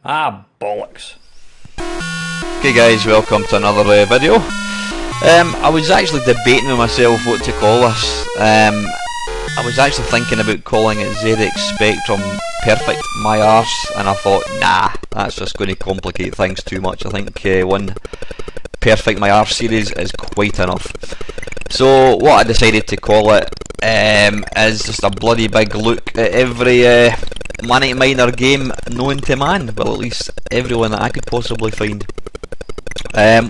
Ah, bollocks. Okay guys, welcome to another video. I was actually debating with myself what to call this. I was actually thinking about calling it ZX Spectrum Perfect My Arse, and I thought, nah, that's just going to complicate things too much. I think one Perfect My Arse series is quite enough. So what I decided to call it is just a bloody big look at every Manic Miner game known to man. Well, at least everyone that I could possibly find.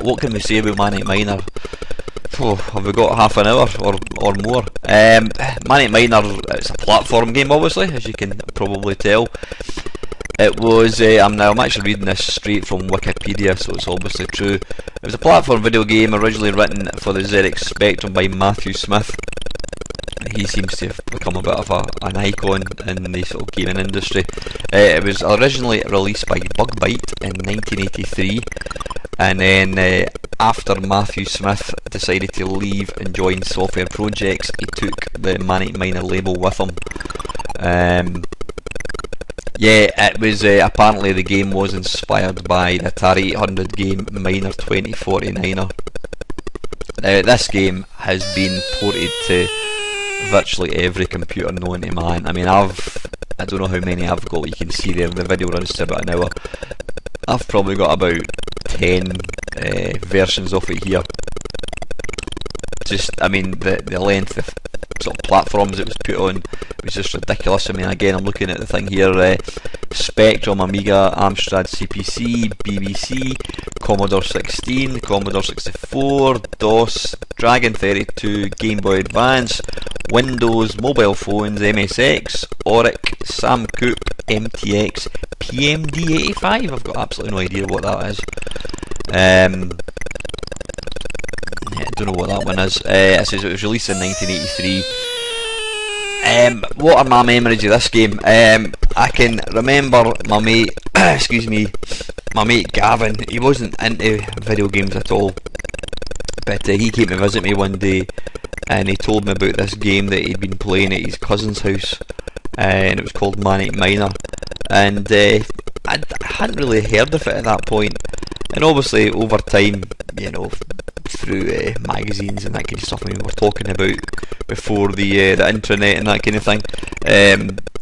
What can we say about Manic Miner? Have we got half an hour or more? Manic Miner, it's a platform game, obviously, as you can probably tell. It was, I'm actually reading this straight from Wikipedia, so it's obviously true. It was a platform video game originally written for the ZX Spectrum by Matthew Smith. He seems to have become a bit of an icon in the sort of gaming industry. It was originally released by Bug-Byte in 1983, and then after Matthew Smith decided to leave and join Software Projects, he took the Manic Miner label with him. Yeah, it was apparently the game was inspired by the Atari 800 game Miner 2049er. Now this game has been ported to virtually every computer known to man. I mean, I don't know how many I've got. You can see there the video runs to about an hour. I've probably got about 10 versions of it here. Just, I mean, the length of sort of platforms it was put on was just ridiculous. I mean, again, I'm looking at the thing here: Spectrum, Amiga, Amstrad CPC, BBC, Commodore 16, Commodore 64, DOS, Dragon 32, Game Boy Advance, Windows, mobile phones, MSX, Oric, Sam Coop, MTX, PMD85. I've got absolutely no idea what that is. I don't know what that one is. It says it was released in 1983. What are my memories of this game? I can remember my mate, my mate Gavin. He wasn't into video games at all, but he came to visit me one day, and he told me about this game that he'd been playing at his cousin's house, and it was called Manic Miner. And I hadn't really heard of it at that point, and obviously over time, you know, through magazines and that kind of stuff, I mean, we're talking about before the internet and that kind of thing,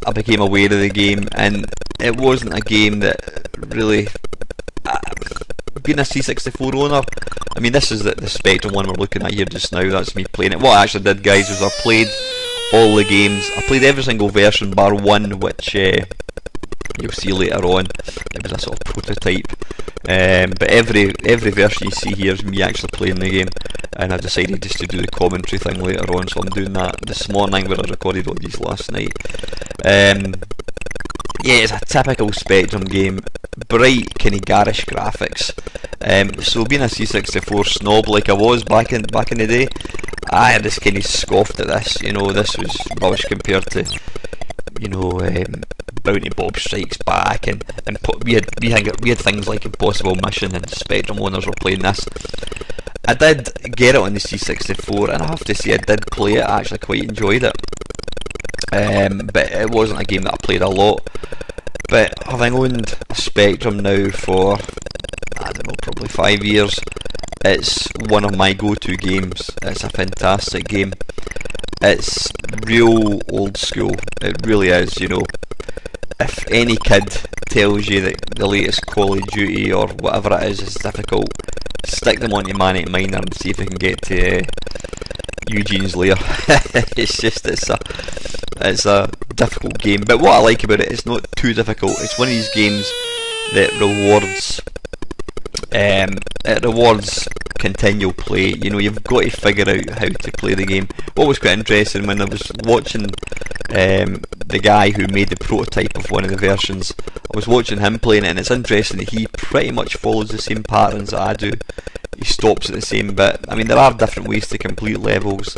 I became aware of the game, and it wasn't a game that really, being a C64 owner, I mean, this is the Spectrum one we're looking at here just now. That's me playing it. What I actually did, guys, was I played all the games. I played every single version bar one, which you'll see later on. It was a sort of prototype, but every version you see here is me actually playing the game, and I decided just to do the commentary thing later on, so I'm doing that this morning, where I recorded all these last night. Yeah, it's a typical Spectrum game, bright, kind of garish graphics. So being a C64 snob like I was back in the day, I just kind of scoffed at this. You know, this was rubbish compared to, you know, Bounty Bob Strikes Back, and we had things like Impossible Mission, and Spectrum owners were playing this. I did get it on the C64, and I have to say I did play it. I actually quite enjoyed it, but it wasn't a game that I played a lot. But having owned a Spectrum now for, I don't know, probably 5 years, it's one of my go-to games. It's a fantastic game. It's real old school. It really is, you know. If any kid tells you that the latest Call of Duty or whatever it is difficult, stick them onto Manic Miner and see if they can get to Eugene's Lair. It's a difficult game, but what I like about it, it's not too difficult. It's one of these games that rewards continual play. You know, you've got to figure out how to play the game. What was quite interesting, when I was watching the guy who made the prototype of one of the versions, I was watching him playing it, and it's interesting that he pretty much follows the same patterns that I do. He stops at the same bit. I mean, there are different ways to complete levels,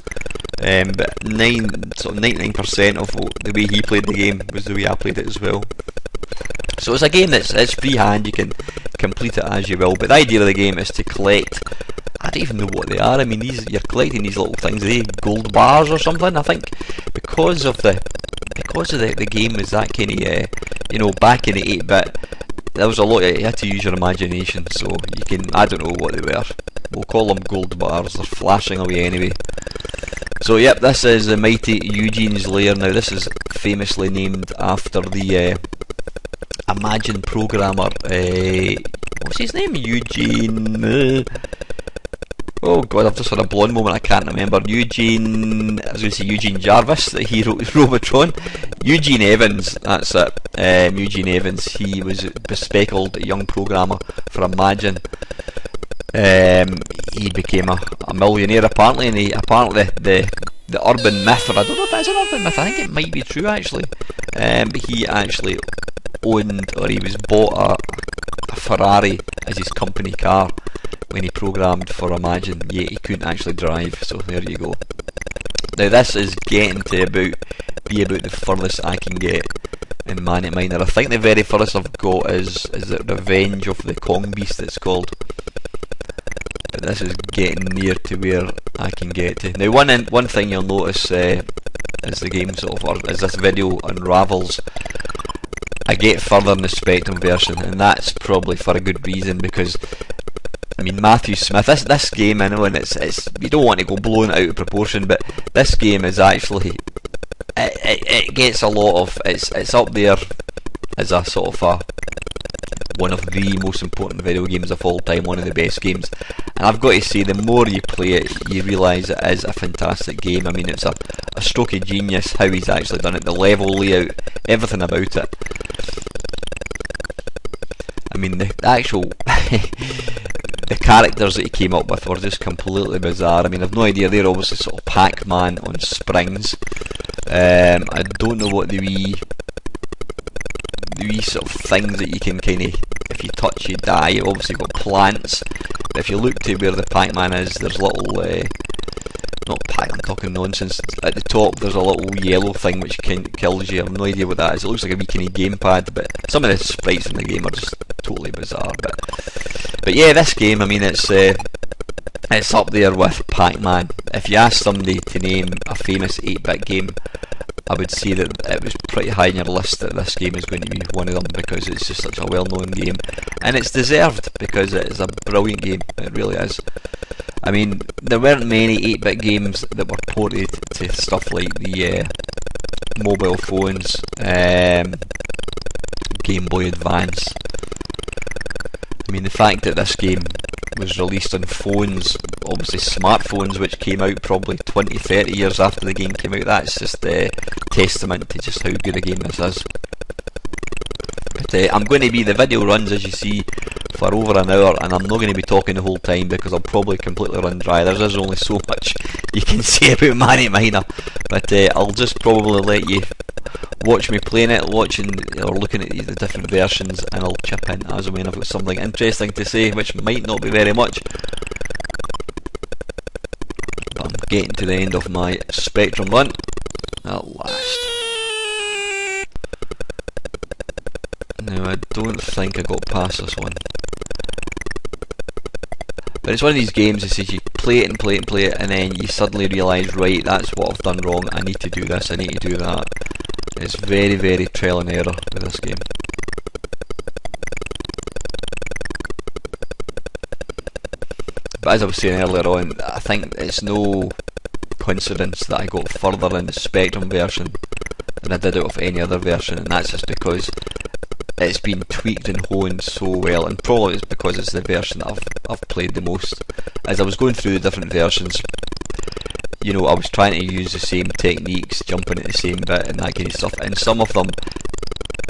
but 99% of the way he played the game was the way I played it as well. So it's a game it's freehand, you can complete it as you will, but the idea of the game is to collect, I don't even know what they are. I mean, you're collecting these little things, are they gold bars or something? I think because of the game was that kind of, you know, back in the 8-bit, there was a lot. You had to use your imagination, so you can. I don't know what they were. We'll call them gold bars. They're flashing away anyway. So yep, this is the mighty Eugene's Lair. Now this is famously named after the Imagine programmer. What's his name? Eugene. Oh god, I've just had a blonde moment. I can't remember. Eugene. I was going to say Eugene Jarvis, that he wrote Robotron. Eugene Evans. That's it. Eugene Evans. He was a bespectacled young programmer for Imagine. He became a millionaire apparently, and apparently the urban myth, or I don't know if it's an urban myth, I think it might be true actually, but he actually owned, or he was bought a Ferrari as his company car when he programmed for Imagine, yet he couldn't actually drive, so there you go. Now this is getting to be about the furthest I can get in Manic Miner. I think the very furthest I've got is the Revenge of the Kong Beast, it's called. But this is getting near to where I can get to. Now one thing you'll notice as the game sort of, or as this video unravels, I get further in the Spectrum version, and that's probably for a good reason, because I mean Matthew Smith, this game, I know, and it's you don't want to go blowing it out of proportion, but this game is actually it gets a lot of, it's up there as a sort of one of the most important video games of all time, one of the best games. And I've got to say, the more you play it, you realise it is a fantastic game. I mean, it's a stroke of genius how he's actually done it, the level layout, everything about it. I mean, the actual the characters that he came up with were just completely bizarre. I mean, I've no idea, they're obviously sort of Pac-Man on springs. I don't know what the wee sort of things that you can kind of, if you touch you die. You've obviously got plants, but if you look to where the Pac-Man is, there's little not Pac, I'm talking nonsense, at the top there's a little yellow thing which kills you. I have no idea what that is. It looks like a wee kind of gamepad, but some of the sprites in the game are just totally bizarre. But yeah, this game, I mean, it's up there with Pac-Man. If you ask somebody to name a famous 8-bit game, I would say that it was pretty high on your list that this game is going to be one of them, because it's just such a well-known game, and it's deserved because it is a brilliant game. It really is. I mean, there weren't many 8-bit games that were ported to stuff like the mobile phones, Game Boy Advance. I mean, the fact that this game was released on phones, obviously smartphones, which came out probably 20-30 years after the game came out, that's just a testament to just how good a game this is. But I'm going to be, the video runs, as you see, for over an hour, and I'm not going to be talking the whole time because I'll probably completely run dry. There's only so much you can say about Manic Miner, but I'll just probably let you watch me playing it, watching or looking at the different versions, and I'll chip in as and when I've got something interesting to say, which might not be very much. But I'm getting to the end of my Spectrum run at last. Now, I don't think I got past this one. But it's one of these games that says you play it and play it and play it, and then you suddenly realise, right, that's what I've done wrong, I need to do this, I need to do that. It's very, very trial and error with this game. But as I was saying earlier on, I think it's no coincidence that I got further in the Spectrum version than I did out of any other version, and that's just because it's been tweaked and honed so well, and probably it's because it's the version that I've played the most. As I was going through the different versions, you know, I was trying to use the same techniques, jumping at the same bit and that kind of stuff, and some of them,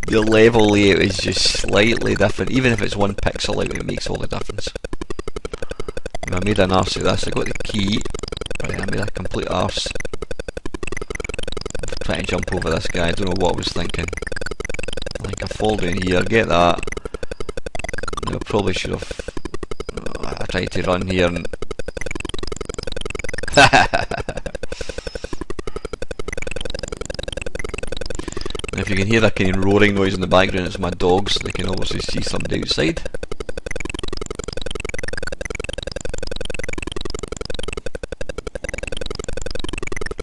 the level layout is just slightly different. Even if it's one pixel out, it makes all the difference. I made an arse of this. I got the key, right, I made a complete arse trying to jump over this guy. I don't know what I was thinking. Like, I fall down here, get that. I probably should have. I tried to run here and. And if you can hear that kind of roaring noise in the background, it's my dogs. They can obviously see somebody outside.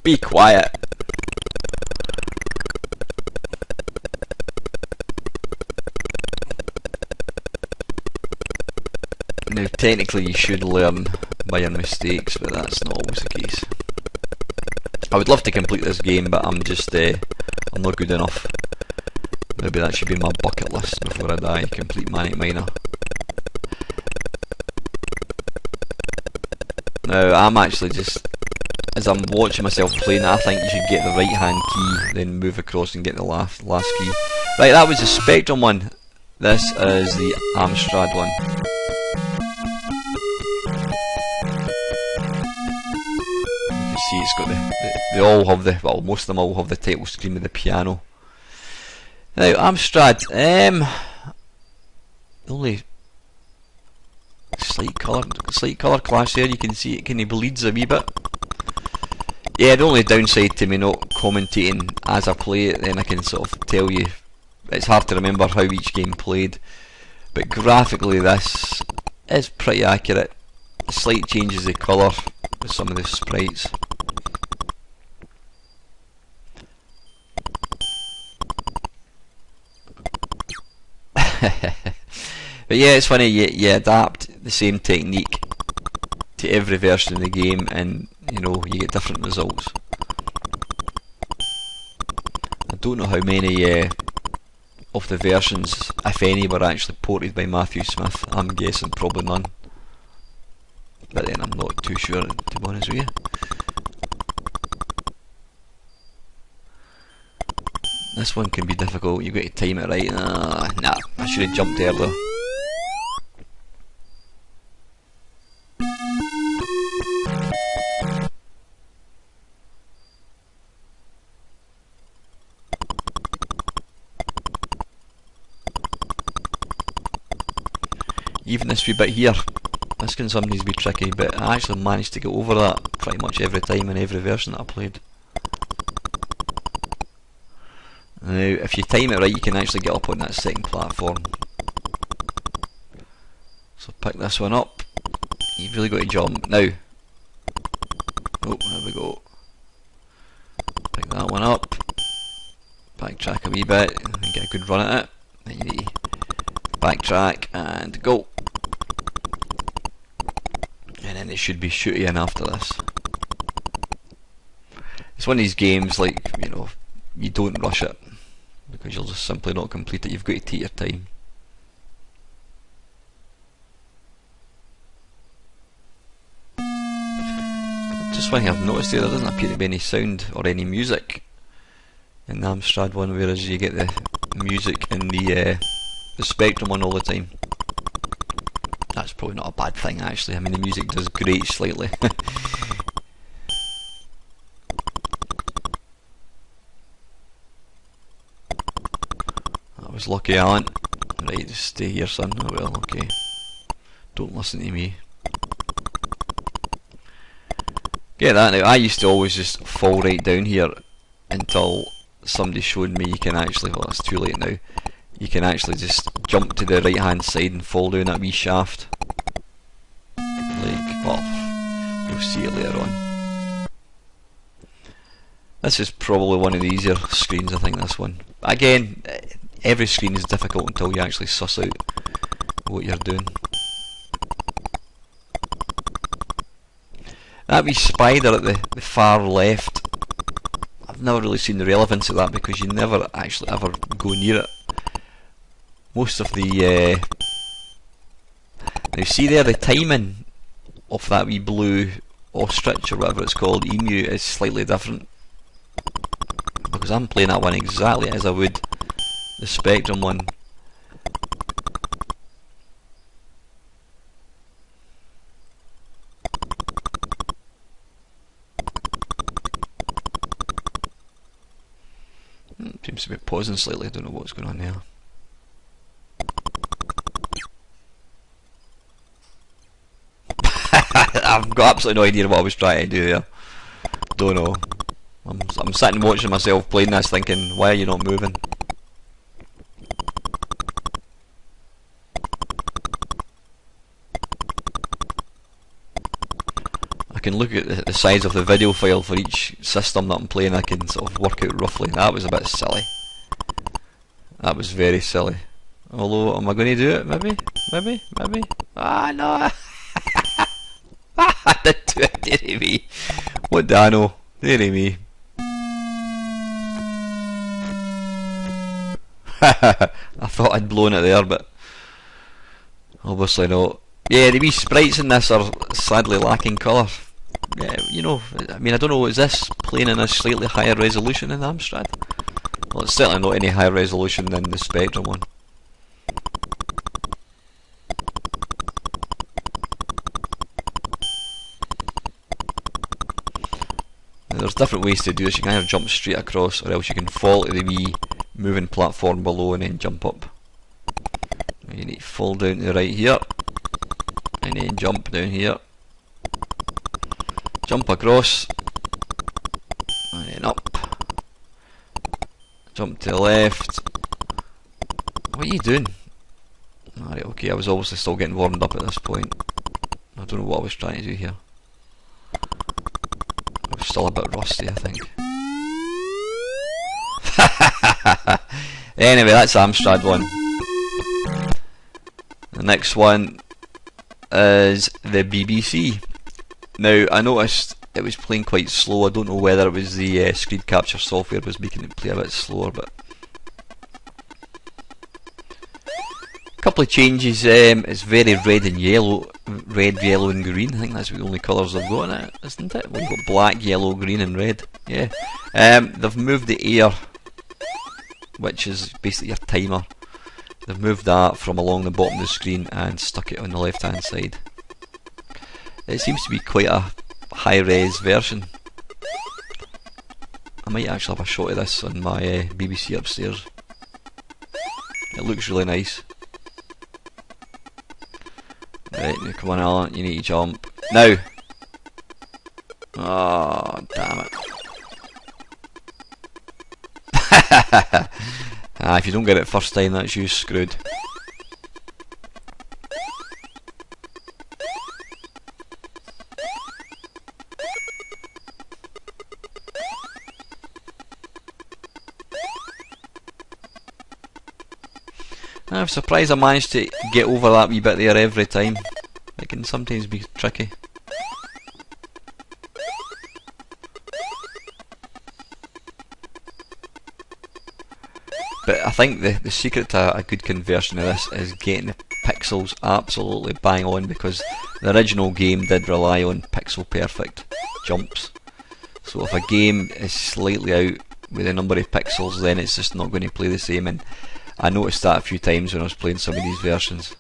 Be quiet. Now technically you should learn by your mistakes, but that's not always the case. I would love to complete this game, but I'm just I'm not good enough. Maybe that should be my bucket list before I die, complete Manic Miner. Now I'm actually just, as I'm watching myself playing, I think you should get the right hand key, then move across and get the last key. Right, that was the Spectrum one. This is the Amstrad one. You can see it's got they all have the, well, most of them all have the title screen with the piano. Now Amstrad, only slight colour clash there. You can see it kind of bleeds a wee bit. Yeah, the only downside to me not commentating as I play it, then I can sort of tell you, it's hard to remember how each game played, but graphically this is pretty accurate. Slight changes of colour with some of the sprites. But yeah, it's funny, you adapt the same technique to every version of the game and you know, you get different results. I don't know how many of the versions, if any, were actually ported by Matthew Smith. I'm guessing probably none, but then I'm not too sure, to be honest with you. This one can be difficult, you've got to time it right. Nah, I should have jumped there though. Even this wee bit here, this can sometimes be tricky, but I actually managed to get over that pretty much every time in every version that I played. Now, if you time it right, you can actually get up on that second platform. So pick this one up. You've really got to jump. Now, oh, there we go. Pick that one up. Backtrack a wee bit and get a good run at it. Then you need to backtrack and go. And then it should be shooty in after this. It's one of these games, like, you know, you don't rush it because you'll just simply not complete it. You've got to take your time. Just one thing I've noticed there doesn't appear to be any sound or any music in the Amstrad one, whereas you get the music in the Spectrum one all the time. That's probably not a bad thing actually. I mean, the music does grate slightly. I was lucky I went. Right, just stay here son. Oh well, okay. Don't listen to me. Get that now. I used to always just fall right down here until somebody showed me you can actually, well it's too late now, you can actually just jump to the right hand side and fall down that wee shaft. Like, well, you'll see it later on. This is probably one of the easier screens, I think, this one. Again, every screen is difficult until you actually suss out what you're doing. That wee spider at the far left, I've never really seen the relevance of that because you never actually ever go near it. Most of the now see there, the timing of that wee blue ostrich or whatever it's called, emu, is slightly different because I'm playing that one exactly as I would the Spectrum one. Seems to be pausing slightly, I don't know what's going on there. I've got absolutely no idea what I was trying to do there. Don't know. I'm sitting watching myself playing this thinking, why are you not moving? I can look at the size of the video file for each system that I'm playing. I can sort of work out roughly. That was a bit silly. That was very silly. Although, am I going to do it? Maybe? Maybe? Ah, no! I did do it, dearie me. What do I know? Dearie me. I thought I'd blown it there, but obviously not. Yeah, the wee sprites in this are sadly lacking colour. Yeah, you know, I mean, I don't know, is this playing in a slightly higher resolution than Amstrad? Well, it's certainly not any higher resolution than the Spectrum one. Now, there's different ways to do this. You can either jump straight across, or else you can fall to the wee moving platform below and then jump up. You need to fall down to the right here, and then jump down here, jump across, and then up, jump to the left. What are you doing? Alright, okay, I was obviously still getting warmed up at this point. I don't know what I was trying to do here. I was still a bit rusty, I think. Anyway, that's the Amstrad one. The next one is the BBC. Now, I noticed it was playing quite slow. I don't know whether it was the screen capture software was making it play a bit slower, but a couple of changes. It's very red and yellow, red, yellow and green. I think that's the only colours they've got in it, isn't it? Well, you've got black, yellow, green and red. Yeah. They've moved the air, which is basically your timer. They've moved that from along the bottom of the screen and stuck it on the left hand side. It seems to be quite a high res version. I might actually have a shot of this on my BBC upstairs. It looks really nice. Right, now come on Alan, you need to jump. Now! Oh, damn it. If you don't get it first time, that's you screwed. I'm surprised I managed to get over that wee bit there every time. It can sometimes be tricky. But I think the secret to a good conversion of this is getting the pixels absolutely bang on, because the original game did rely on pixel perfect jumps. So if a game is slightly out with a number of pixels, then it's just not going to play the same, and I noticed that a few times when I was playing some of these versions.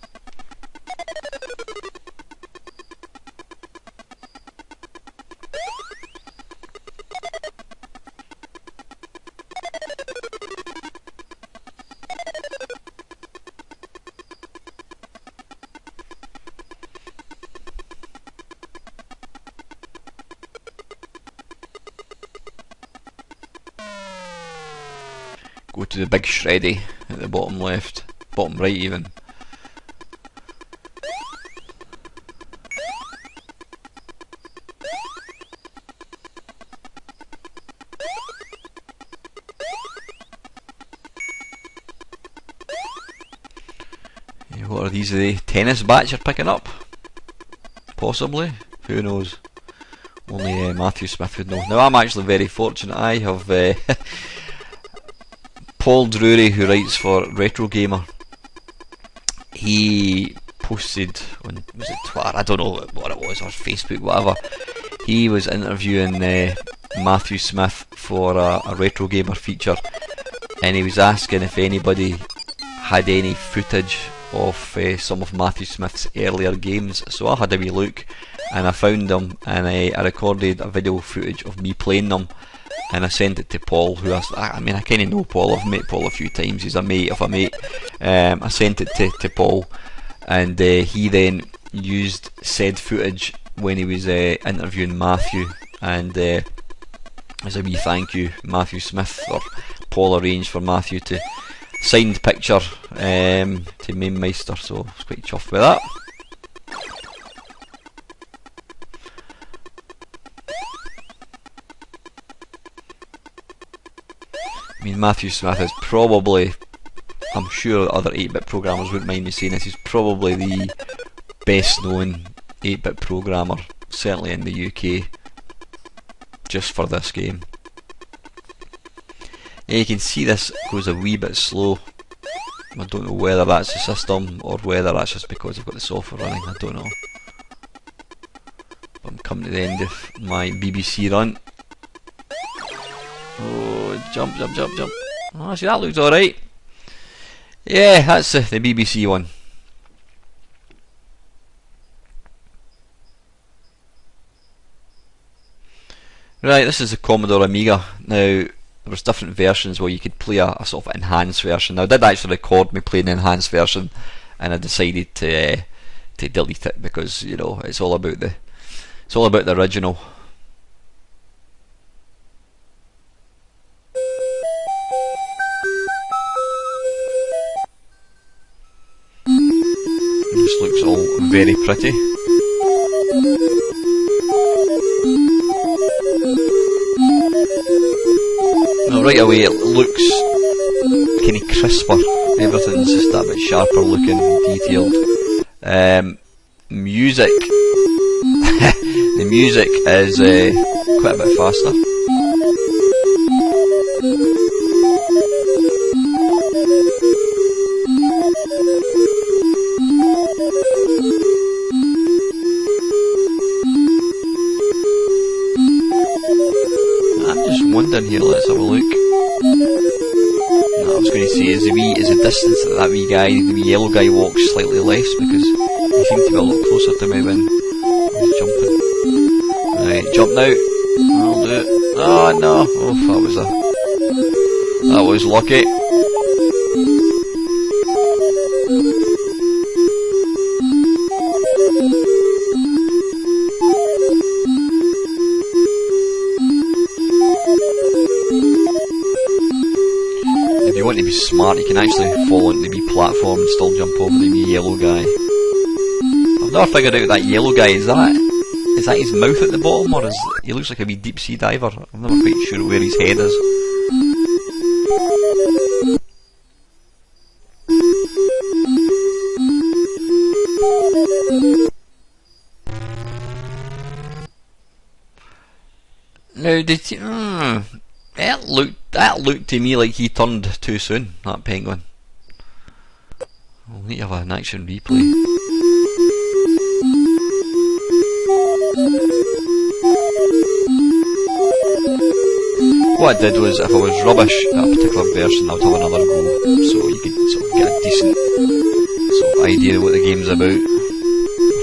Go to the big shreddy at the bottom left, bottom right even. Yeah, what are these, the tennis bats you're picking up? Possibly, who knows? Only Matthew Smith would know. Now I'm actually very fortunate. I have Paul Drury, who writes for Retro Gamer, he posted on, was it Twitter? I don't know what it was, or Facebook, whatever. He was interviewing Matthew Smith for a Retro Gamer feature, and he was asking if anybody had any footage of some of Matthew Smith's earlier games. So I had a wee look, and I found them, and I recorded a video footage of me playing them. And I sent it to Paul, who I mean, I kind of know Paul. I've met Paul a few times. He's a mate of a mate. I sent it to Paul, and he then used said footage when he was interviewing Matthew. And as a wee thank you, Matthew Smith, or Paul arranged for Matthew to signed picture to Main Meister. So I was quite chuffed with that. I mean, Matthew Smith is probably I'm sure other 8-bit programmers wouldn't mind me saying this is probably the best known 8-bit programmer, certainly in the UK, just for this game. And you can see this goes a wee bit slow. I don't know whether that's the system or whether that's just because I've got the software running, I don't know. I'm coming to the end of my BBC run. Oh, jump, jump, jump, jump. Oh, see, that looks alright. Yeah, that's the BBC one. Right, this is the Commodore Amiga. Now, there was different versions where you could play a sort of enhanced version. Now, I did actually record me playing the enhanced version, and I decided to delete it because, you know, it's all about the original. This looks all very pretty. Now right away it looks kind of crisper, everything's just a bit sharper looking, detailed. Music, the music is quite a bit faster. Wondering here, let's have a look. No, I was going to say, is the distance that wee guy, the wee yellow guy walks slightly less because he seemed to be a lot closer to me when I was jumping. Right, jump now. I'll do it. Oh no! Oh, that was lucky. If you want to be smart, you can actually fall into the wee platform and still jump over the wee yellow guy. I've never figured out that yellow guy, is that his mouth at the bottom, or he looks like a wee deep sea diver? I'm never quite sure where his head is. Now, that looked to me like he turned too soon, that penguin. We'll need to have an action replay. What I did was, if I was rubbish at a particular version, I would have another go, so you could sort of get a decent sort of idea of what the game's about, or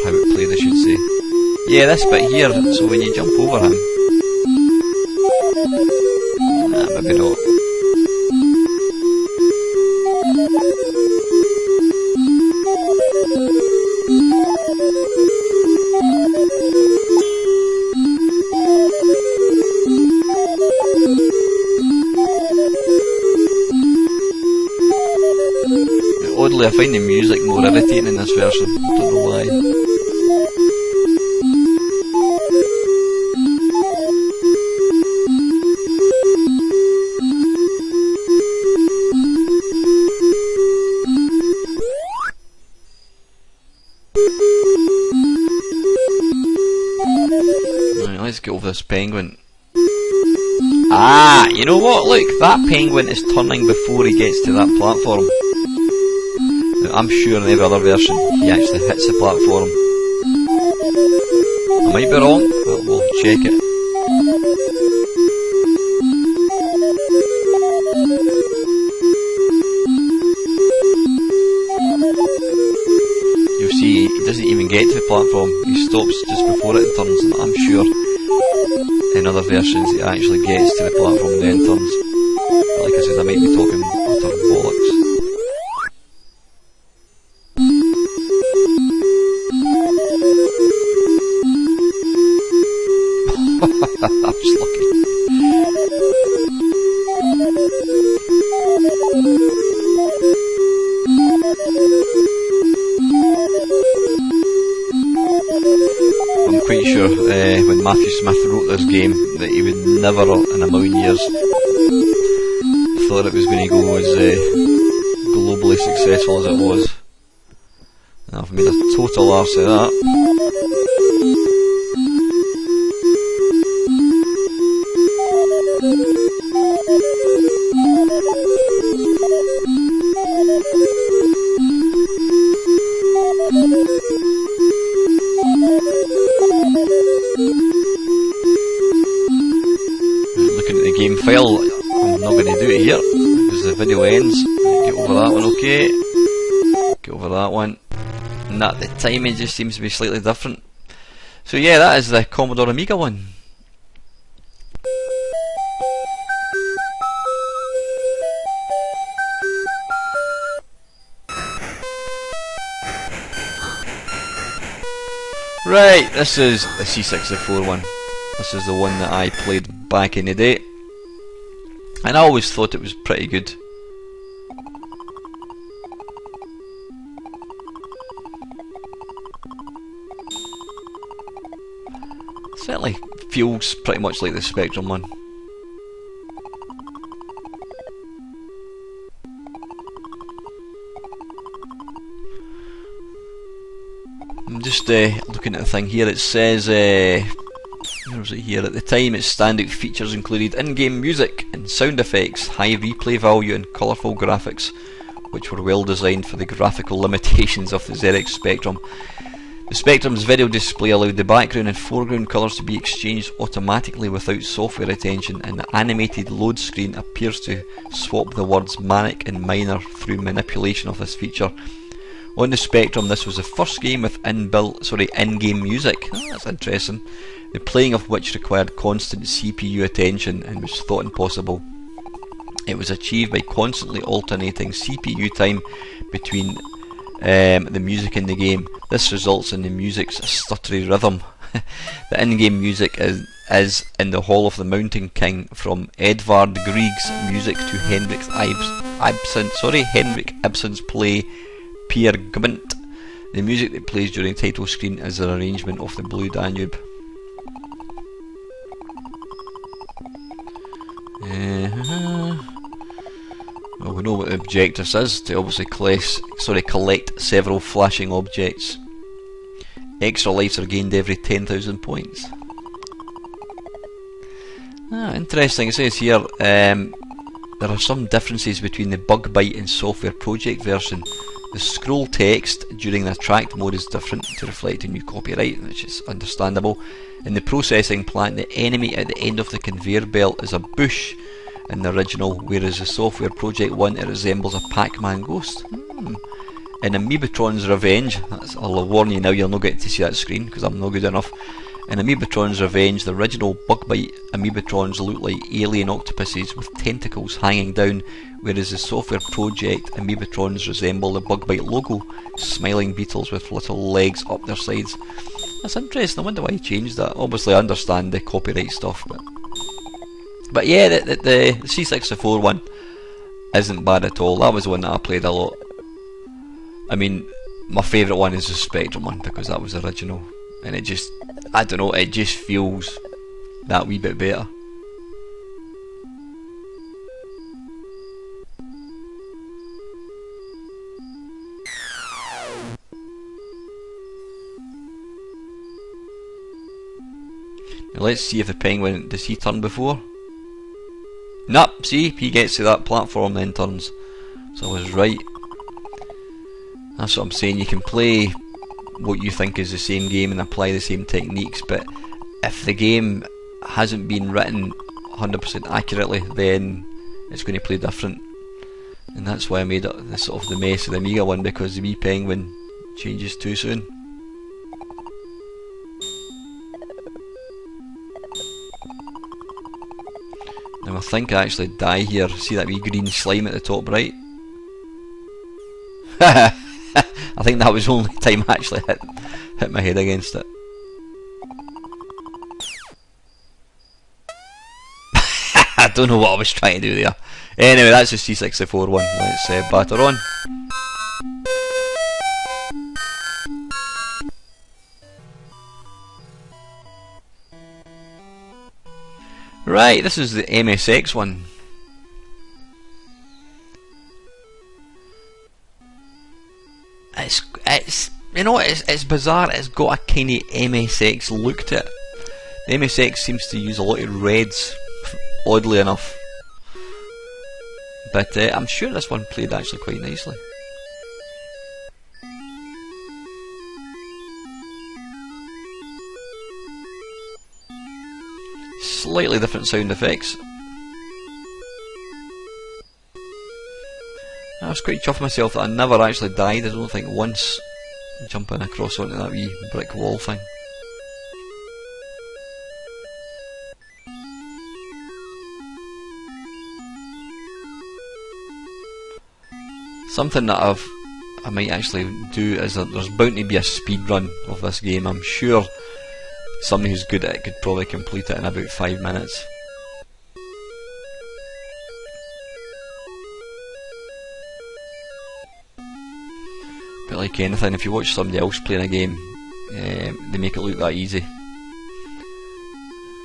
how it played, I should say. Yeah, this bit here, so when you jump over him, maybe not. Oddly, I find the music more irritating in this version. I don't know why. Let's get over this penguin. Ah, you know what? Look, that penguin is turning before he gets to that platform. Now, I'm sure in every other version he actually hits the platform. I might be wrong, but we'll check it. You'll see he doesn't even get to the platform, he stops just before it turns, and I'm sure in other versions it actually gets to the platform and then turns. But like I said, I might be talking utter bollocks. I'm just lucky. I'm quite sure when Matthew Smith wrote this game that he would never in a million years thought it was going to go as globally successful as it was. And I've made a total arse of that. Looking at the game file, I'm not going to do it here because the video ends. Get over that one, okay. Get over that one. And that, the timing just seems to be slightly different. So yeah, that is the Commodore Amiga one. Right, this is the C64 one. This is the one that I played back in the day, and I always thought it was pretty good. Certainly feels pretty much like the Spectrum one. I'm just looking at the thing here. It says, where was it here? At the time, its standout features included in-game music and sound effects, high replay value and colourful graphics, which were well designed for the graphical limitations of the ZX Spectrum. The Spectrum's video display allowed the background and foreground colours to be exchanged automatically without software attention, and the animated load screen appears to swap the words Manic and Miner through manipulation of this feature. On the Spectrum, this was the first game with in-game music. Oh, that's interesting. The playing of which required constant CPU attention and was thought impossible. It was achieved by constantly alternating CPU time between the music in the game. This results in the music's stuttery rhythm. The in-game music is In the Hall of the Mountain King, from Edvard Grieg's music to Henrik Ibsen's play Peer Gynt. The music that plays during the title screen is an arrangement of the Blue Danube. Well, we know what the objective is, to obviously collect several flashing objects. Extra lives are gained every 10,000 points. Interesting. It says here there are some differences between the Bug Byte and Software Project version. The scroll text during the attract mode is different to reflect a new copyright, which is understandable. In the processing plant, the enemy at the end of the conveyor belt is a bush in the original, whereas the Software Project one, it resembles a Pac-Man ghost. In Amoebatron's Revenge, I'll warn you now, you'll not get to see that screen because I'm not good enough. In Amoebatron's Revenge, the original Bug Byte Amoebatrons look like alien octopuses with tentacles hanging down, whereas the Software Project Amoebatrons resemble the Bug Byte logo, smiling beetles with little legs up their sides. That's interesting. I wonder why he changed that. Obviously I understand the copyright stuff, but yeah, the C64 one isn't bad at all. That was the one that I played a lot. I mean, my favourite one is the Spectrum one because that was the original, and it just, I don't know, it just feels that wee bit better. Now let's see if the penguin, does he turn before? Nope, see, he gets to that platform then turns. So I was right. That's what I'm saying, you can play what you think is the same game and apply the same techniques, but if the game hasn't been written 100% accurately, then it's going to play different. And that's why I made it the sort of the mess of the Amiga one, because the wee penguin changes too soon. Now I think I actually die here. See that wee green slime at the top right? I think that was the only time I actually hit my head against it. I don't know what I was trying to do there. Anyway, that's the C64 one. Let's batter on. Right, this is the MSX one. it's you know, it's bizarre. It's got a kind of MSX look to it. The MSX seems to use a lot of reds, oddly enough. But I'm sure this one played actually quite nicely. Slightly different sound effects. I was quite chuffed myself that I never actually died, I don't think once, jumping across onto that wee brick wall thing. Something that I might actually do is that there's bound to be a speed run of this game. I'm sure somebody who's good at it could probably complete it in about 5 minutes. But like anything, if you watch somebody else playing a game, they make it look that easy.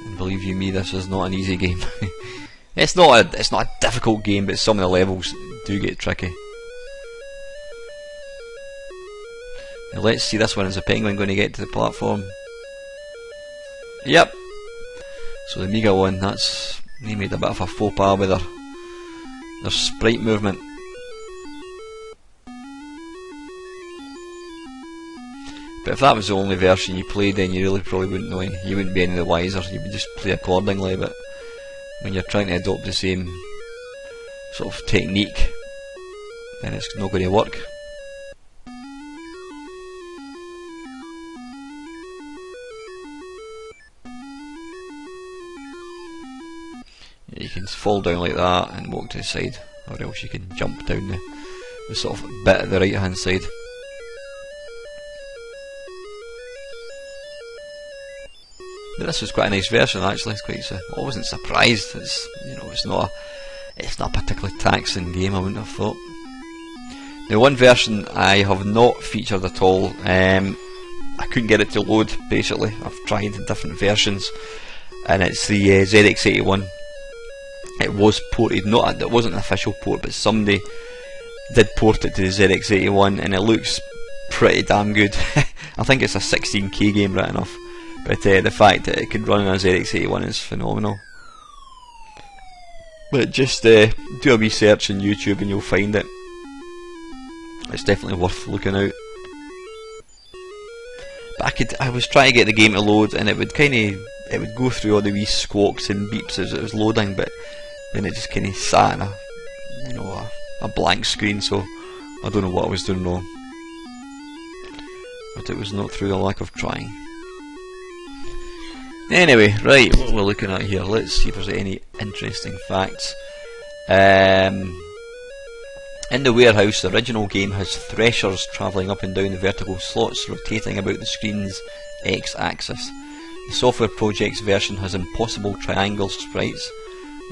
And believe you me, this is not an easy game. It's not a difficult game, but some of the levels do get tricky. Now let's see this one. Is the penguin going to get to the platform? Yep. So the Amiga one, they made a bit of a faux pas with their sprite movement. But if that was the only version you played, then you really probably wouldn't know. You wouldn't be any the wiser. You would just play accordingly. But when you're trying to adopt the same sort of technique, then it's not going to work. You can fall down like that and walk to the side, or else you can jump down the sort of bit at the right hand side. But this was quite a nice version actually. I wasn't surprised. It's not a particularly taxing game, I wouldn't have thought. Now, one version I have not featured at all. I couldn't get it to load. Basically, I've tried different versions, and it's the ZX81. It was ported, it wasn't an official port, but somebody did port it to the ZX81, and it looks pretty damn good. I think it's a 16K game right enough, but the fact that it could run on a ZX81 is phenomenal. But just do a wee search on YouTube and you'll find it. It's definitely worth looking out. But I was trying to get the game to load, and it would go through all the wee squawks and beeps as it was loading, but then it just kind of sat in a blank screen. So I don't know what I was doing wrong, but it was not through the lack of trying. Anyway, right, what we're looking at here, let's see if there's any interesting facts. In the warehouse, the original game has threshers travelling up and down the vertical slots, rotating about the screen's X-axis. The Software Project's version has impossible triangle sprites,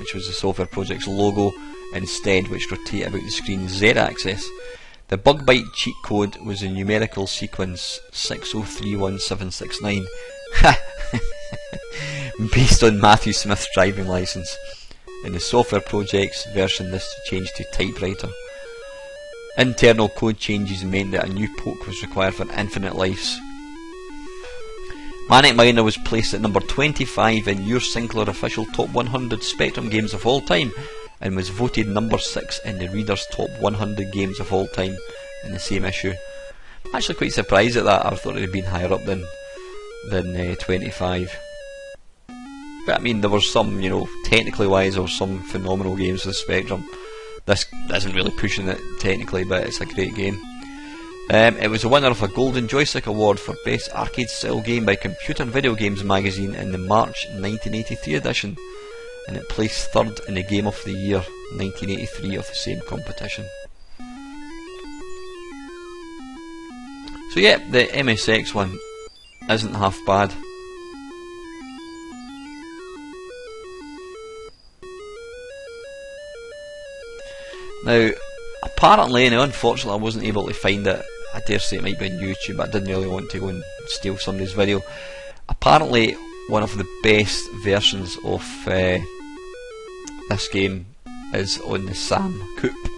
which was the Software Project's logo, instead, which rotate about the screen's Z-axis. The bug bite cheat code was a numerical sequence 6031769, based on Matthew Smith's driving licence. In the Software Project's version, this changed to typewriter. Internal code changes meant that a new poke was required for infinite lives. Manic Miner was placed at number 25 in Your Sinclair official top 100 Spectrum games of all time, and was voted number 6 in the Reader's top 100 games of all time in the same issue. I'm actually quite surprised at that. I thought it had been higher up than 25. But I mean, there were some, technically wise, there were some phenomenal games for the Spectrum. This isn't really pushing it technically, but it's a great game. It was a winner of a Golden Joystick Award for Best Arcade Style Game by Computer and Video Games magazine in the March 1983 edition, and it placed third in the Game of the Year 1983 of the same competition. So yeah, the MSX one isn't half bad. Now, apparently, and unfortunately I wasn't able to find it, I dare say it might be on YouTube, but I didn't really want to go and steal somebody's video. Apparently, one of the best versions of this game is on the Sam Coupe.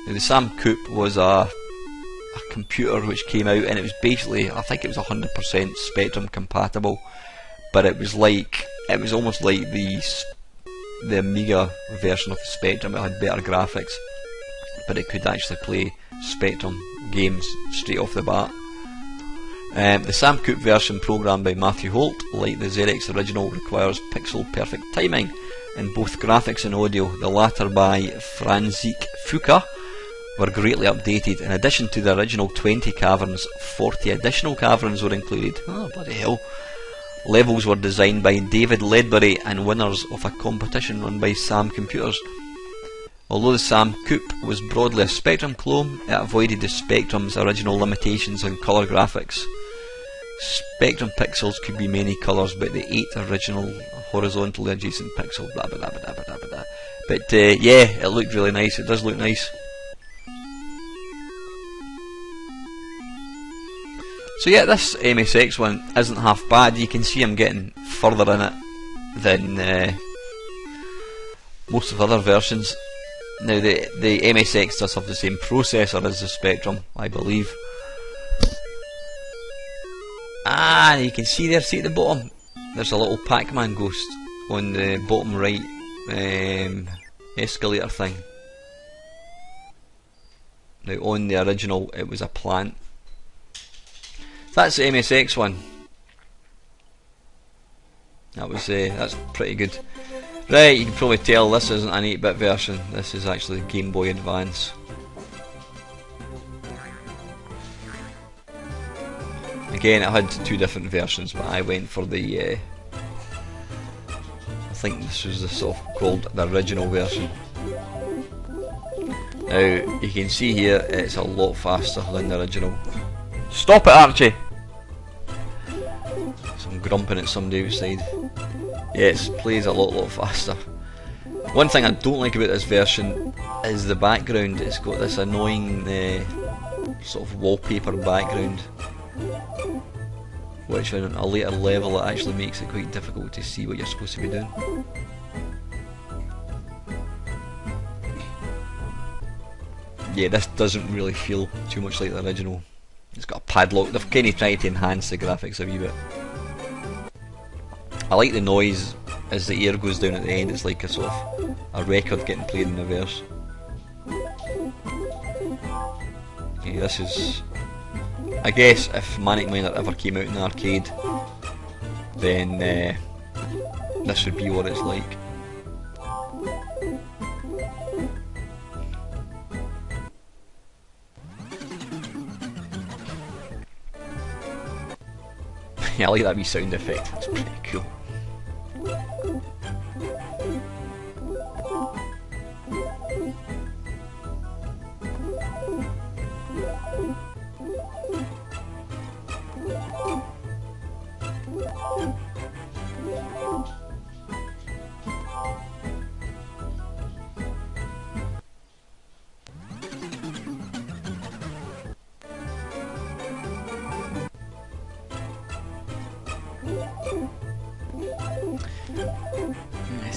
Now, the Sam Coupe was a a computer which came out, and it was basically, I think it was 100% Spectrum compatible, but it was almost like the Amiga version of Spectrum. It had better graphics, but it could actually play Spectrum games straight off the bat. The Sam Cooke version, programmed by Matthew Holt, like the ZX original, requires pixel perfect timing in both graphics and audio, the latter by Franzisk Fuka, were greatly updated. In addition to the original 20 caverns, 40 additional caverns were included. Oh, bloody hell. Levels were designed by David Ledbury and winners of a competition run by Sam Computers. Although the Sam Cooke was broadly a Spectrum clone, it avoided the Spectrum's original limitations on colour graphics. Spectrum pixels could be many colours, but the 8 original horizontally adjacent pixels, blah blah blah blah blah blah blah. But yeah, it looked really nice. It does look nice. So yeah, this MSX one isn't half bad. You can see I'm getting further in it than most of the other versions. Now the MSX does have the same processor as the Spectrum, I believe. Ah, you can see there, see at the bottom, there's a little Pac-Man ghost on the bottom right escalator thing. Now on the original it was a plant. That's the MSX one. That's pretty good. Right, you can probably tell this isn't an 8-bit version. This is actually Game Boy Advance. Again, it had 2 different versions, but I went for the I think this was the sort of called the original version. Now you can see here it's a lot faster than the original. Stop it, Archie! So I'm grumping at somebody outside. Yes, it plays a lot faster. One thing I don't like about this version is the background. It's got this annoying sort of wallpaper background, which on a later level it actually makes it quite difficult to see what you're supposed to be doing. Yeah, this doesn't really feel too much like the original. It's got a padlock. They've kind of tried to enhance the graphics a wee bit. I like the noise as the air goes down at the end. It's like a sort of a record getting played in reverse. Okay, this is, I guess if Manic Miner ever came out in the arcade, then this would be what it's like. Yeah, I like that wee sound effect, it's pretty cool.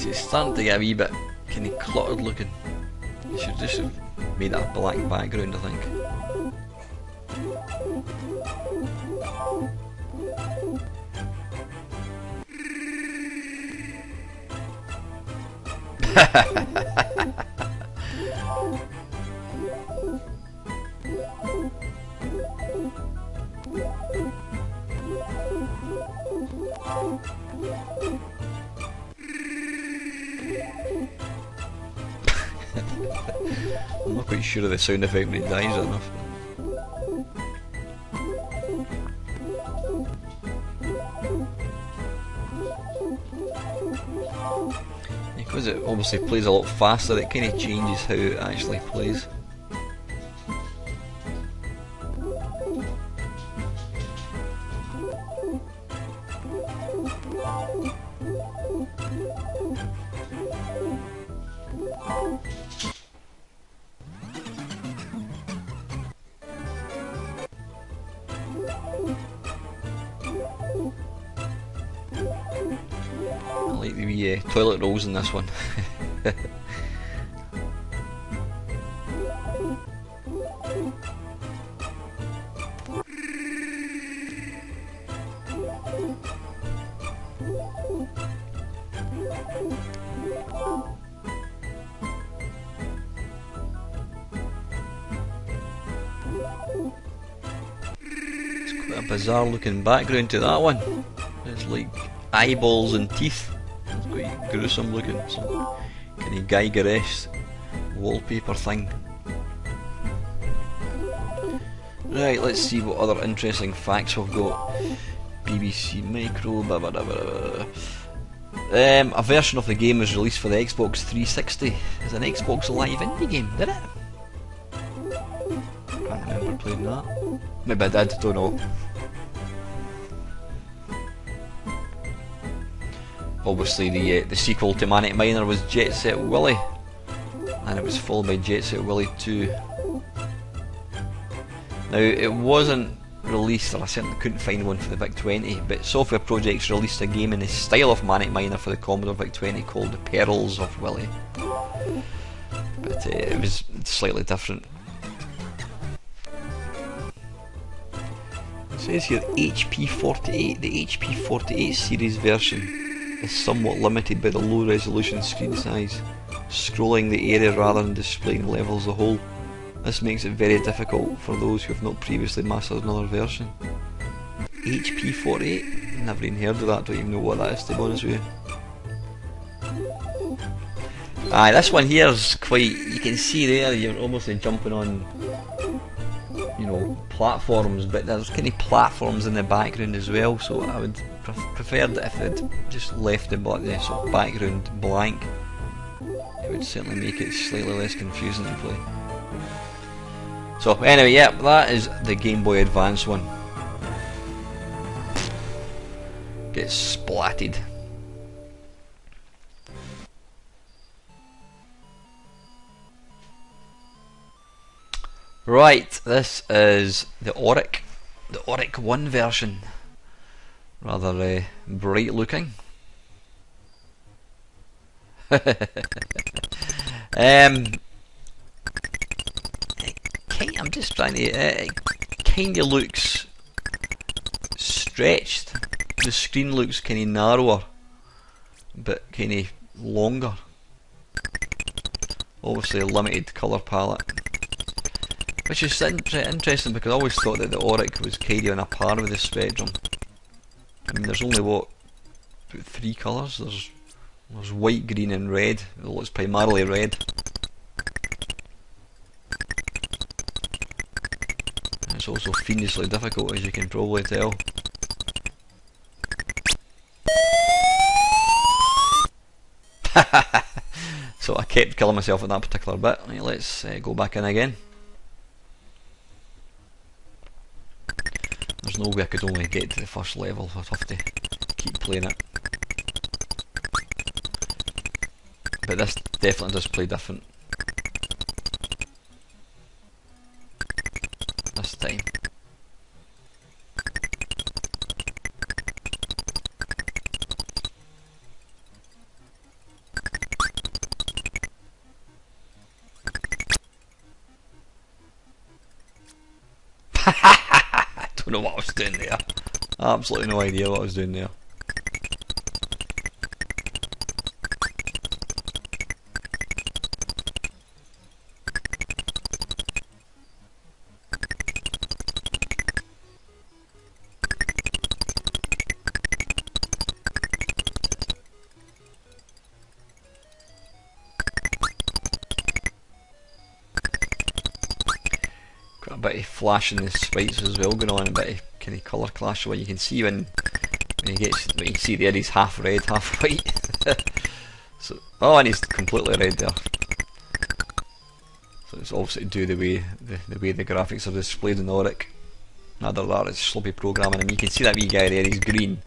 It's starting to get a wee bit kind of cluttered looking. You should just have made it a black background, I think. I'm not quite sure of the sound effect when it dies enough. Because it obviously plays a lot faster, it kind of changes how it actually plays. I like the wee toilet rolls in this one. bizarre looking background to that one. It's like eyeballs and teeth. It's quite gruesome looking. Some kind of Geiger-esque wallpaper thing. Right, let's see what other interesting facts we've got. BBC Micro, blah blah blah blah. A version of the game was released for the Xbox 360 as an Xbox Live indie game, did it? Can't remember playing that. Maybe I did, don't know. Obviously the sequel to Manic Miner was Jet Set Willy, and it was followed by Jet Set Willy 2. Now, it wasn't released, or I certainly couldn't find one for the VIC-20, but Software Projects released a game in the style of Manic Miner for the Commodore VIC-20 called The Perils of Willy. But it was slightly different. It says here HP48. The HP48 series version is somewhat limited by the low resolution screen size, scrolling the area rather than displaying levels as a whole. This makes it very difficult for those who have not previously mastered another version. HP48? Never even heard of that, don't even know what that is, to be honest with you. Aye, this one here is quite, you can see there, you're almost jumping on, you know, platforms, but there's kind of platforms in the background as well, so I would prefer that if they'd just left the sort of background blank. It would certainly make it slightly less confusing to play. So anyway, yeah, that is the Game Boy Advance one. Gets splatted. Right, this is the Auric 1 version. Rather bright looking. I'm just trying to. It kind of looks stretched. The screen looks kind of narrower, but kind of longer. Obviously, a limited colour palette, which is interesting because I always thought that the Auric was kind of on a par with the Spectrum. I mean, there's only what, 3 colours. There's white, green, and red. It looks primarily red. It's also fiendishly difficult, as you can probably tell. So I kept killing myself at that particular bit. Right, let's go back in again. There's no way I could only get to the first level. I'd have to keep playing it. But this definitely does play different. This time. I don't know what I was doing there. Absolutely no idea what I was doing there. Got a bit of flash in the sprites as well going on, a bit of kind of colour clash. What you can see when he gets, what you can see there, he's half red, half white. So, oh, and he's completely red there. So it's obviously to do the way the graphics are displayed in Auric. Neither that, it's sloppy programming, and you can see that wee guy there, he's green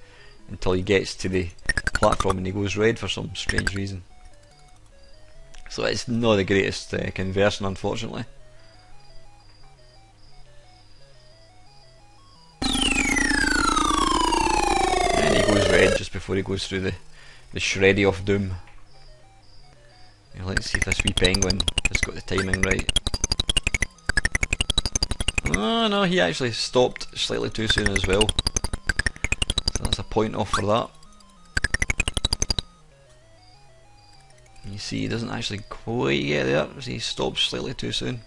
until he gets to the platform and he goes red for some strange reason. So it's not the greatest conversion, unfortunately. And he goes red just before he goes through the shreddy of doom. Now let's see if this wee penguin has got the timing right. Oh no, he actually stopped slightly too soon as well. So that's a point off for that. You see, he doesn't actually quite get there, he stops slightly too soon.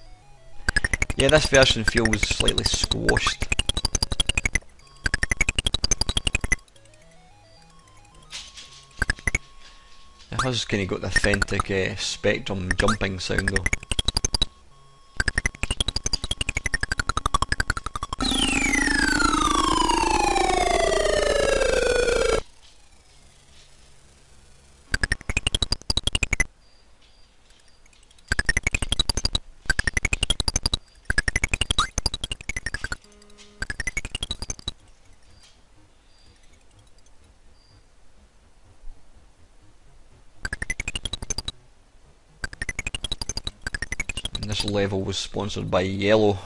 Yeah, this version feels slightly squashed. has kind of got the authentic Spectrum jumping sound though. This level was sponsored by Yellow.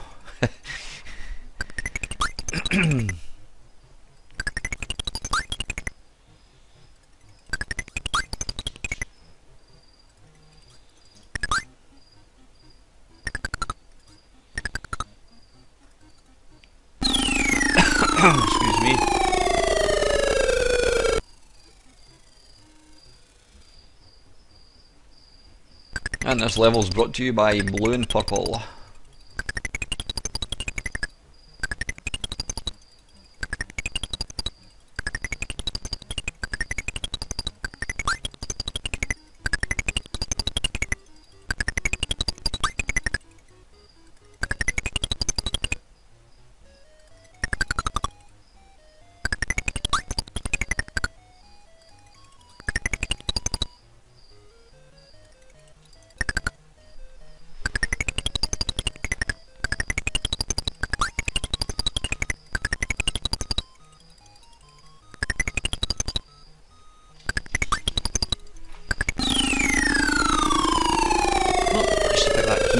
Excuse me. And this level is brought to you by Blue and Purple.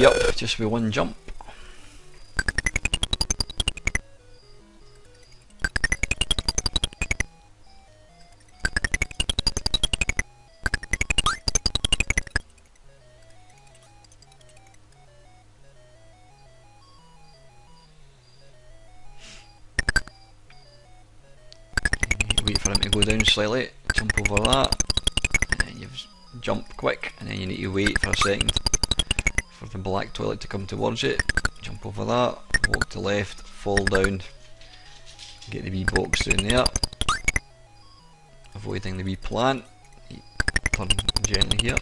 Up just with one jump. Wait for him to go down slightly, jump over that, and then you jump quick, and then you need to wait for a second for the black toilet to come towards you. Jump over that, walk to left, fall down, get the wee box down there, avoiding the wee plant, turn gently here,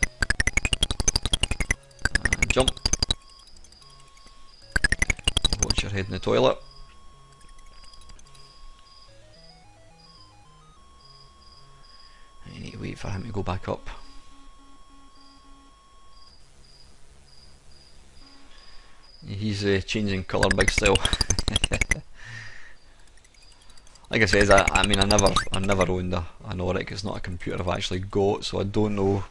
and jump, watch your head in the toilet. And you need to wait for him to go back up. He's changing colour big style. Like I says, I mean I never owned an Auric. It's not a computer I've actually got, so I don't know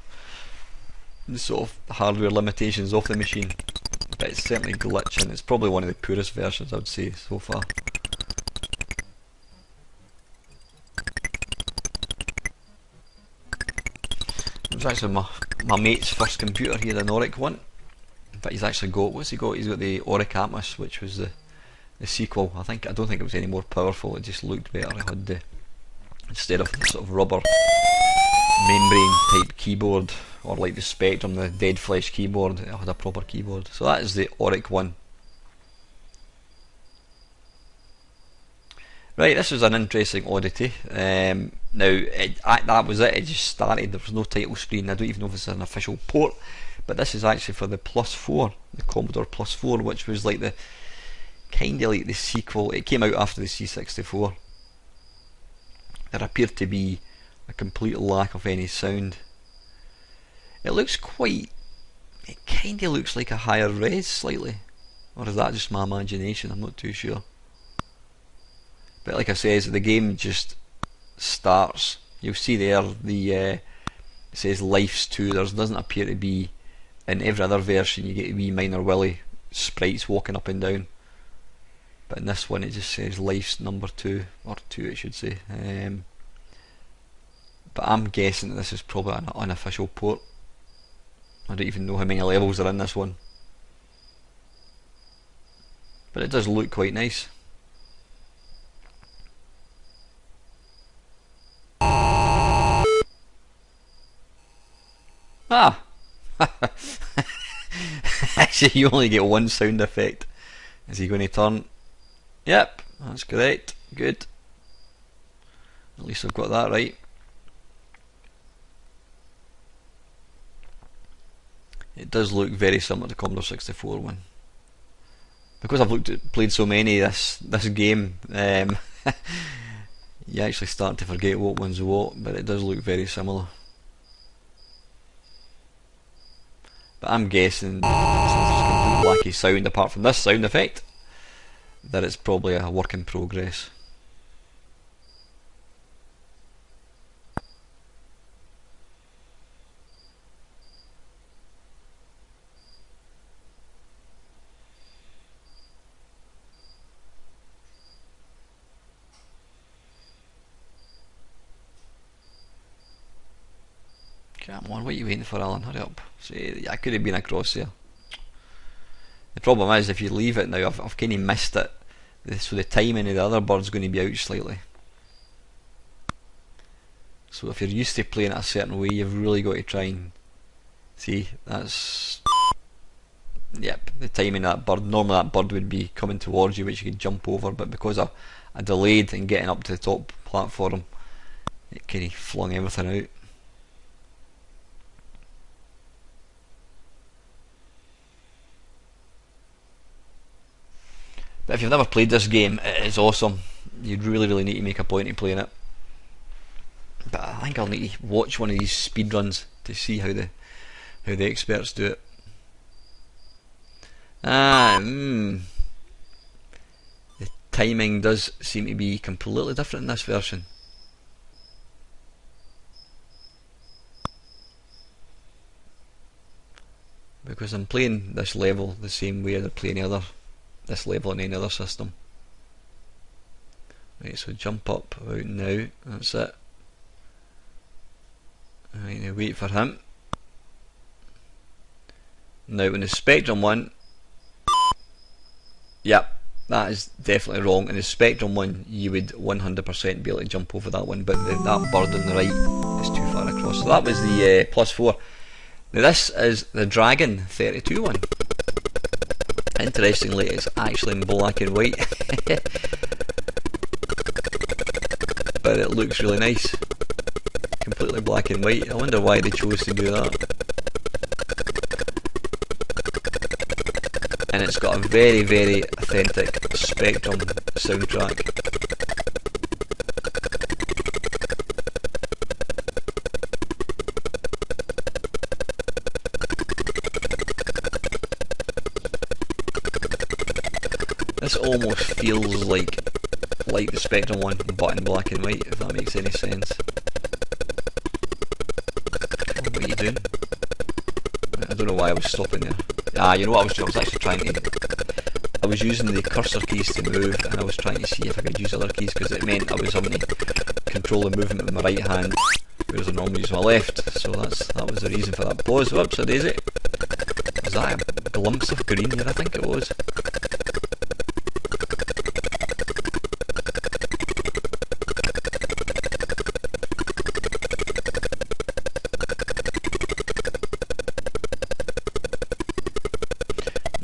the sort of hardware limitations of the machine. But it's certainly glitching. It's probably one of the poorest versions I would say so far. It was actually my mate's first computer. He had an Auric one. But he's actually got, what's he got? He's got the Auric Atmos, which was the sequel. I don't think it was any more powerful, it just looked better. It had the, instead of the sort of rubber membrane type keyboard, or like the Spectrum, the dead flesh keyboard, it had a proper keyboard. So that is the Auric one. Right, this was an interesting oddity. Now, that was it, it just started, there was no title screen. I don't even know if it's an official port. But this is actually for the Plus 4, the Commodore Plus 4, which was like the kind of like the sequel. It came out after the C64. There appeared to be a complete lack of any sound. It looks quite, it kind of looks like a higher res slightly, or is that just my imagination? I'm not too sure. But like I says, the game just starts. You'll see there the it says Life's 2. There doesn't appear to be. In every other version you get a wee Minor Willy sprites walking up and down, but in this one it just says Life's number 2, or 2 it should say. But I'm guessing that this is probably an unofficial port. I don't even know how many levels are in this one, but it does look quite nice. Ah! Actually, you only get one sound effect. Is he going to turn? Yep, that's correct. Good. At least I've got that right. It does look very similar to Commodore 64 one. Because I've played so many this game, you actually start to forget what one's what, but it does look very similar. But I'm guessing, since there's complete wacky sound apart from this sound effect, that it's probably a work in progress. Come on, what are you waiting for, Alan? Hurry up. See, I could have been across there. The problem is, if you leave it now, I've kind of missed it. So the timing of the other bird's going to be out slightly. So if you're used to playing it a certain way, you've really got to try and see. That's, yep, the timing of that bird. Normally that bird would be coming towards you, which you could jump over, but because I delayed in getting up to the top platform, it kind of flung everything out. But if you've never played this game, it is awesome. You'd really need to make a point of playing it. But I think I'll need to watch one of these speedruns to see how the experts do it. The timing does seem to be completely different in this version. Because I'm playing this level the same way as I play this level in any other system. Right, so jump up about now, that's it. Right, now wait for him. Now in the Spectrum one, yep, that is definitely wrong. In the Spectrum one you would 100% be able to jump over that one, but that bird on the right is too far across. So that was the +4. Now this is the Dragon 32 one. Interestingly, it's actually in black and white. But it looks really nice. Completely black and white. I wonder why they chose to do that. And it's got a very authentic Spectrum soundtrack. This almost feels like the Spectrum one, but in black and white, if that makes any sense. What are you doing? I don't know why I was stopping there. You know what I was doing? I was actually trying to... I was using the cursor keys to move, and I was trying to see if I could use other keys, because it meant I was having to control the movement with my right hand, whereas I normally use my left. So that was the reason for that pause. Whoops, a daisy. Was that a glimpse of green here? I think it was.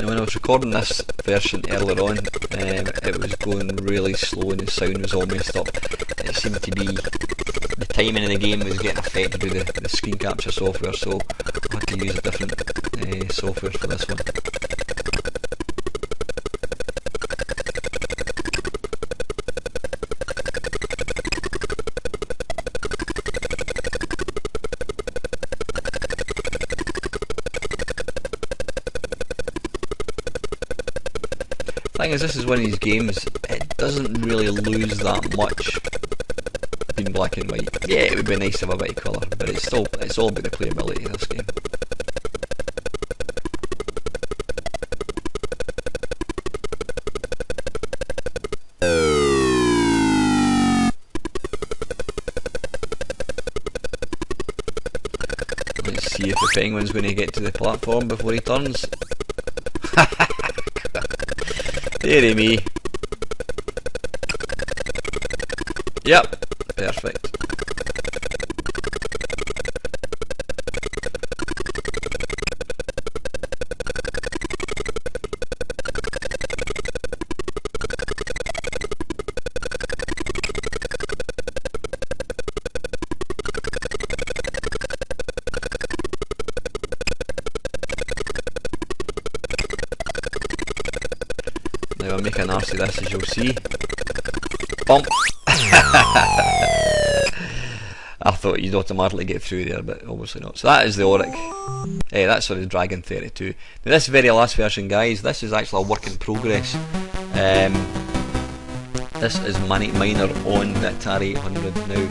When I was recording this version earlier on, it was going really slow and the sound was all messed up. It seemed to be the timing of the game was getting affected with the screen capture software, so I had to use a different software for this one. The thing is, this is one of these games, it doesn't really lose that much being black and white. Yeah, it would be nice to have a bit of colour, but it's all about the playability of this game. Let's see if the penguin's going to get to the platform before he turns. Dearie me. Yep, perfect. Now I'll make an arse of this, as you'll see. Bump! I thought you'd automatically get through there, but obviously not. So that is the Auric. That's the Dragon 32. Now this very last version, guys, this is actually a work in progress. This is Manic Miner on the Atari 800. Now,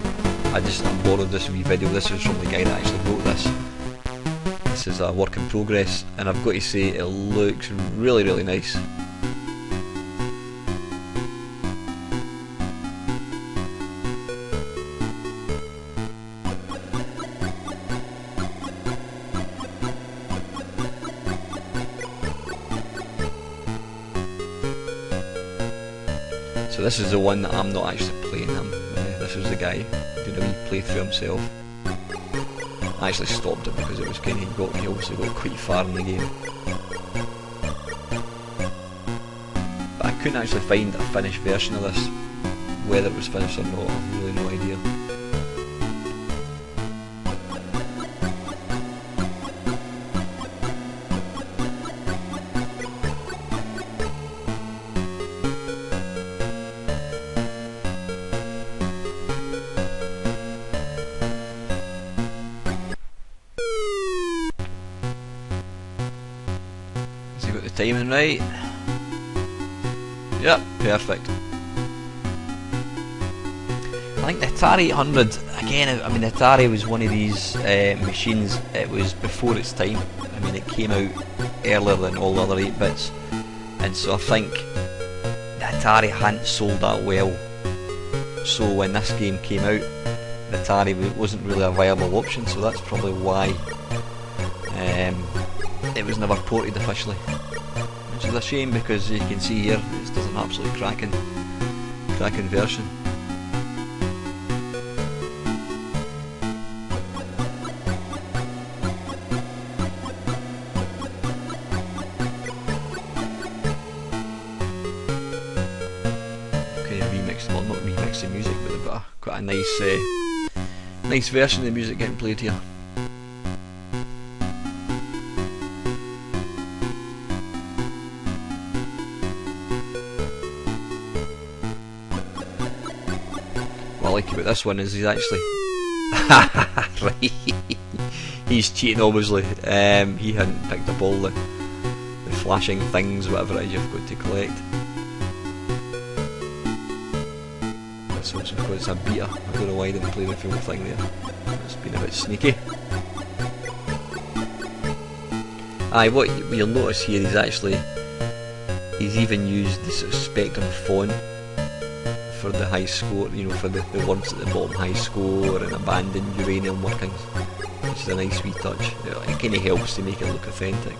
I borrowed this wee video. This is from the guy that actually wrote this. This is a work in progress, and I've got to say it looks really, really nice. So this is the one that I'm not actually playing. This was the guy doing a wee playthrough himself. I actually stopped it because it was kind of, he obviously got quite far in the game. But I couldn't actually find a finished version of this. Whether it was finished or not, I've really no idea. Timing right? Yep, perfect. I think the Atari 800, again, I mean the Atari was one of these machines, it was before its time. I mean it came out earlier than all the other 8-bits, and so I think the Atari hadn't sold that well. So when this game came out, the Atari wasn't really a viable option, so that's probably why it was never ported officially. Which is a shame, because you can see here it's does an absolutely cracking version. Okay, remix, well not remix the music, but they've got quite a nice version of the music getting played here. What I like about this one is he's actually right. He's cheating obviously. He hadn't picked up all the flashing things, whatever it is you've got to collect. That's also because it's a beta. I don't know why I didn't play the full thing there. It's been a bit sneaky. Aye, what you'll notice here is actually he's even used the sort of Spectrum font for the high score, you know, for the words at the bottom, high score and abandoned uranium workings, which is a nice wee touch. It kind of helps to make it look authentic.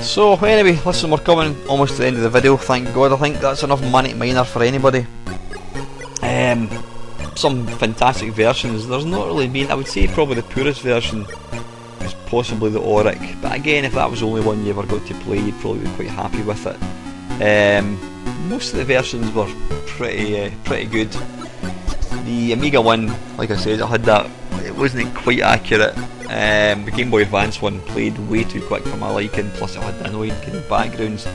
So anyway, listen, we're coming almost to the end of the video, thank God. I think that's enough Manic Miner for anybody. Some fantastic versions. There's not really been, I would say probably the poorest version is possibly the Auric, but again, if that was the only one you ever got to play, you'd probably be quite happy with it. Most of the versions were pretty good. The Amiga one, like I said, I had that, it wasn't quite accurate. The Game Boy Advance one played way too quick for my liking, plus it had the annoying kind of backgrounds.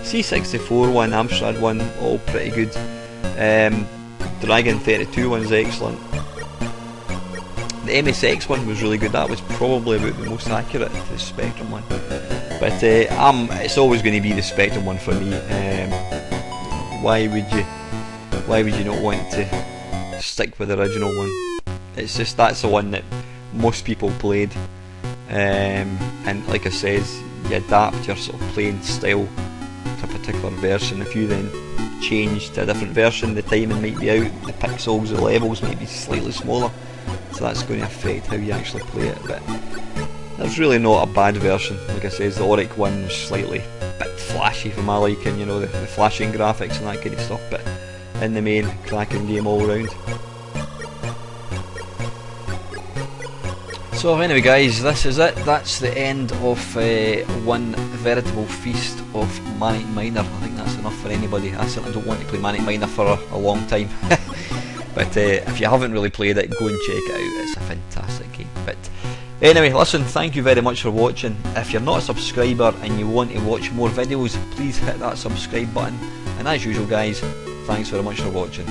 C64 one, Amstrad one, all pretty good. Dragon 32 one's excellent. The MSX one was really good, that was probably about the most accurate to the Spectrum one. But it's always going to be the Spectrum one for me. Why would you not want to stick with the original one? It's just, that's the one that most people played, and like I says, you adapt your sort of playing style to a particular version. If you then change to a different version, the timing might be out, the pixels, the levels might be slightly smaller, so that's going to affect how you actually play it. But there's really not a bad version. Like I says, the Auric one was slightly a bit flashy for my liking, you know, the flashing graphics and that kind of stuff, but in the main, cracking game all round. So anyway guys, this is it. That's the end of one veritable feast of Manic Miner. I think that's enough for anybody. I certainly don't want to play Manic Miner for a long time. But if you haven't really played it, go and check it out. It's a fantastic game. But anyway, listen, thank you very much for watching. If you're not a subscriber and you want to watch more videos, please hit that subscribe button. And as usual guys, thanks very much for watching.